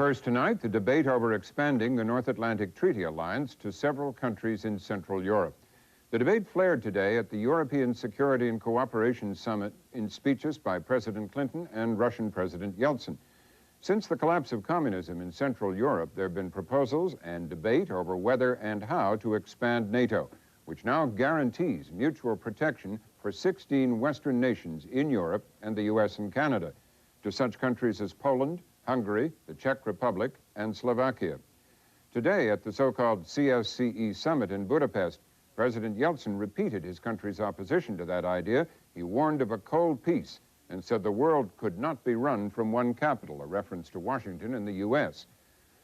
First tonight, the debate over expanding the North Atlantic Treaty Alliance to several countries in Central Europe. The debate flared today at the European Security and Cooperation Summit in speeches by President Clinton and Russian President Yeltsin. Since the collapse of communism in Central Europe, there have been proposals and debate over whether and how to expand NATO, which now guarantees mutual protection for 16 Western nations in Europe and the U.S. and Canada, to such countries as Poland, Hungary, the Czech Republic, and Slovakia. Today, at the so-called CSCE summit in Budapest, President Yeltsin repeated his country's opposition to that idea. He warned of a cold peace and said the world could not be run from one capital, a reference to Washington and the U.S.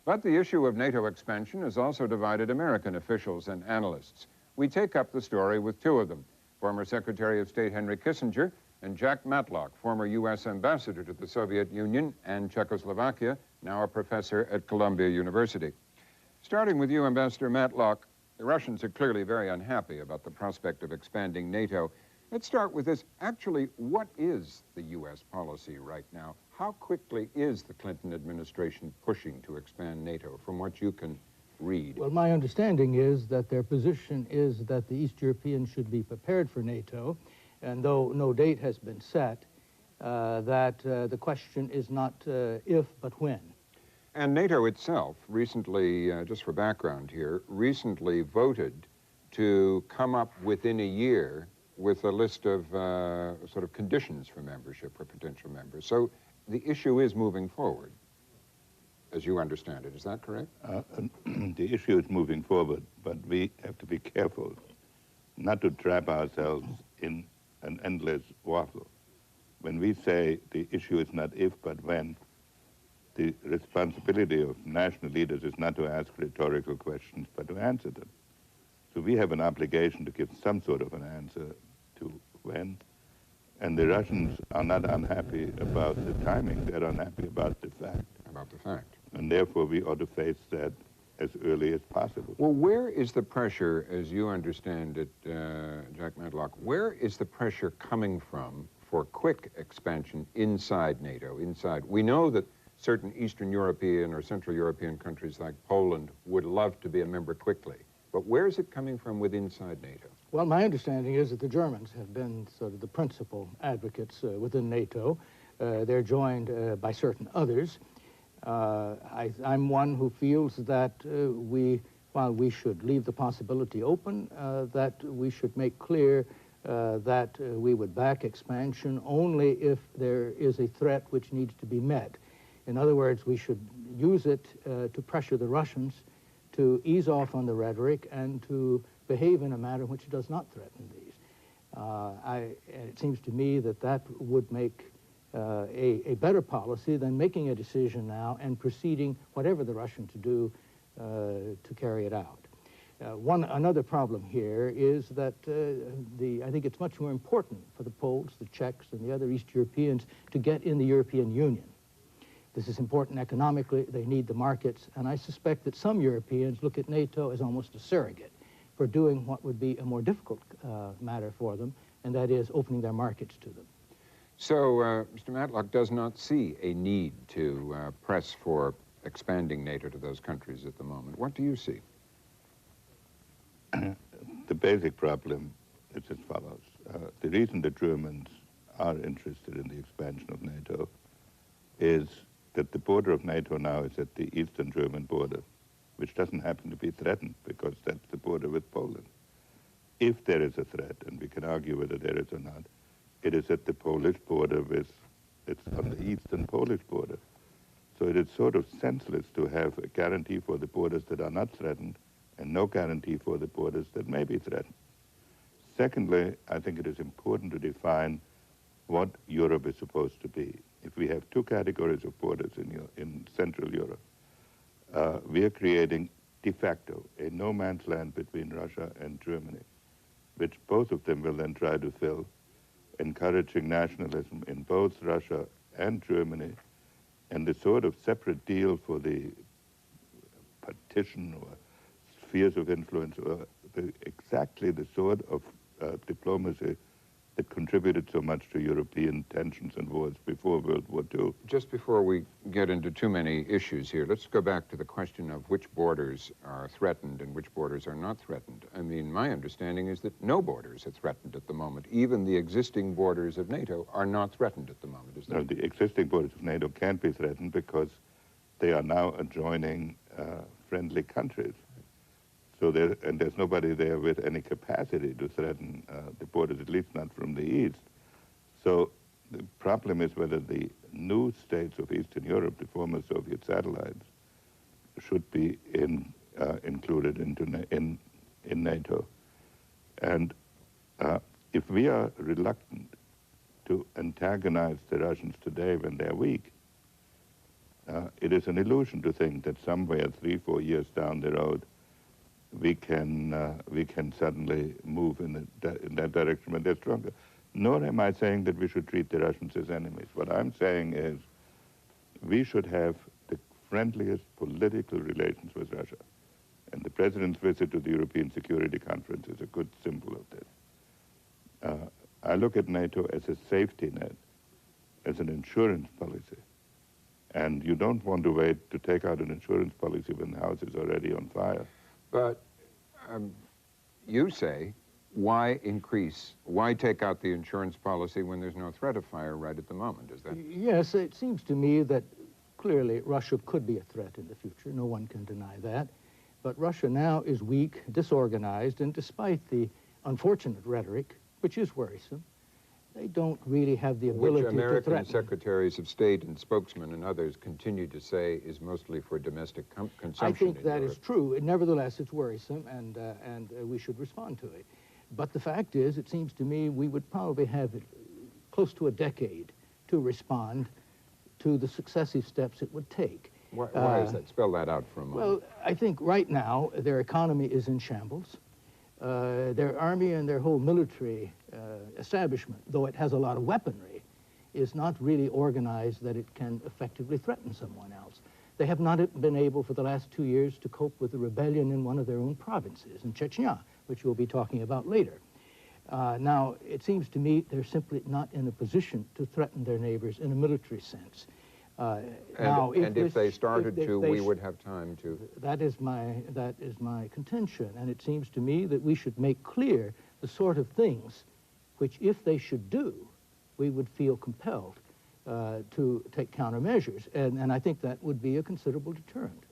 But the issue of NATO expansion has also divided American officials and analysts. We take up the story with two of them, former Secretary of State Henry Kissinger and Jack Matlock, former U.S. ambassador to the Soviet Union and Czechoslovakia, now a professor at Columbia University. Starting with you, Ambassador Matlock, the Russians are clearly very unhappy about the prospect of expanding NATO. Let's start with this. Actually, what is the U.S. policy right now? How quickly is the Clinton administration pushing to expand NATO, from what you can read? Well, my understanding is that their position is that the East Europeans should be prepared for NATO, and though no date has been set, the question is not if, but when. And NATO itself recently, just for background here, recently voted to come up within a year with a list of sort of conditions for membership for potential members. So the issue is moving forward, as you understand it. Is that correct? The issue is moving forward, but we have to be careful not to trap ourselves in an endless waffle. When we say the issue is not if, but when, the responsibility of national leaders is not to ask rhetorical questions, but to answer them. So we have an obligation to give some sort of an answer to when. And the Russians are not unhappy about the timing. They're unhappy about the fact. About the fact. And therefore, we ought to face that as early as possible. Well, where is the pressure, as you understand it, Jack Matlock, where is the pressure coming from for quick expansion inside NATO, inside? We know that certain Eastern European or Central European countries like Poland would love to be a member quickly. But where is it coming from with inside NATO? Well, my understanding is that the Germans have been sort of the principal advocates within NATO. They're joined by certain others. I'm one who feels that while we should leave the possibility open, that we should make clear that we would back expansion only if there is a threat which needs to be met. In other words, we should use it to pressure the Russians to ease off on the rhetoric and to behave in a manner which does not threaten these. It seems to me that that would make a better policy than making a decision now and proceeding, whatever the Russians do, to carry it out. Another problem here is that I think it's much more important for the Poles, the Czechs, and the other East Europeans to get in the European Union. This is important economically. They need the markets, and I suspect that some Europeans look at NATO as almost a surrogate for doing what would be a more difficult matter for them, and that is opening their markets to them. So Mr. Matlock does not see a need to press for expanding NATO to those countries at the moment. What do you see? The basic problem is as follows. The reason the Germans are interested in the expansion of NATO is that the border of NATO now is at the eastern German border, which doesn't happen to be threatened because that's the border with Poland. If there is a threat, and we can argue whether there is or not, it is at the Polish border it's on the eastern Polish border. So it is sort of senseless to have a guarantee for the borders that are not threatened and no guarantee for the borders that may be threatened. Secondly, I think it is important to define what Europe is supposed to be. If we have two categories of borders in Central Europe, we are creating de facto a no man's land between Russia and Germany, which both of them will then try to fill, encouraging nationalism in both Russia and Germany, and the sort of separate deal for the partition or spheres of influence, or exactly the sort of diplomacy that contributed so much to European tensions and wars before World War II. Just before we get into too many issues here, let's go back to the question of which borders are threatened and which borders are not threatened. I mean, my understanding is that no borders are threatened at the moment. Even the existing borders of NATO are not threatened at the moment, is that? No, the existing borders of NATO can't be threatened because they are now adjoining friendly countries. So there's nobody there with any capacity to threaten the borders, at least not from the east. So the problem is whether the new states of Eastern Europe, the former Soviet satellites, should be included in NATO. And if we are reluctant to antagonize the Russians today when they're weak, it is an illusion to think that somewhere 3-4 years down the road we can suddenly move in that direction when they're stronger. Nor am I saying that we should treat the Russians as enemies. What I'm saying is we should have the friendliest political relations with Russia. And the President's visit to the European Security Conference is a good symbol of this. I look at NATO as a safety net, as an insurance policy. And you don't want to wait to take out an insurance policy when the house is already on fire. But you say, why take out the insurance policy when there's no threat of fire right at the moment, is that? Yes, it seems to me that clearly Russia could be a threat in the future. No one can deny that. But Russia now is weak, disorganized, and despite the unfortunate rhetoric, which is worrisome, they don't really have the ability to threaten. Which American secretaries of state and spokesmen and others continue to say is mostly for domestic consumption. I think that is true. Nevertheless, it's worrisome, and we should respond to it. But the fact is, it seems to me, we would probably have close to a decade to respond to the successive steps it would take. Why is that? Spell that out for a moment. Well, I think right now their economy is in shambles. Their army and their whole military establishment, though it has a lot of weaponry, is not really organized that it can effectively threaten someone else. They have not been able for the last 2 years to cope with the rebellion in one of their own provinces, in Chechnya, which we'll be talking about later. Now, it seems to me they're simply not in a position to threaten their neighbors in a military sense. If they started to, we would have time to. That is my contention, and it seems to me that we should make clear the sort of things which, if they should do, we would feel compelled to take countermeasures, and I think that would be a considerable deterrent.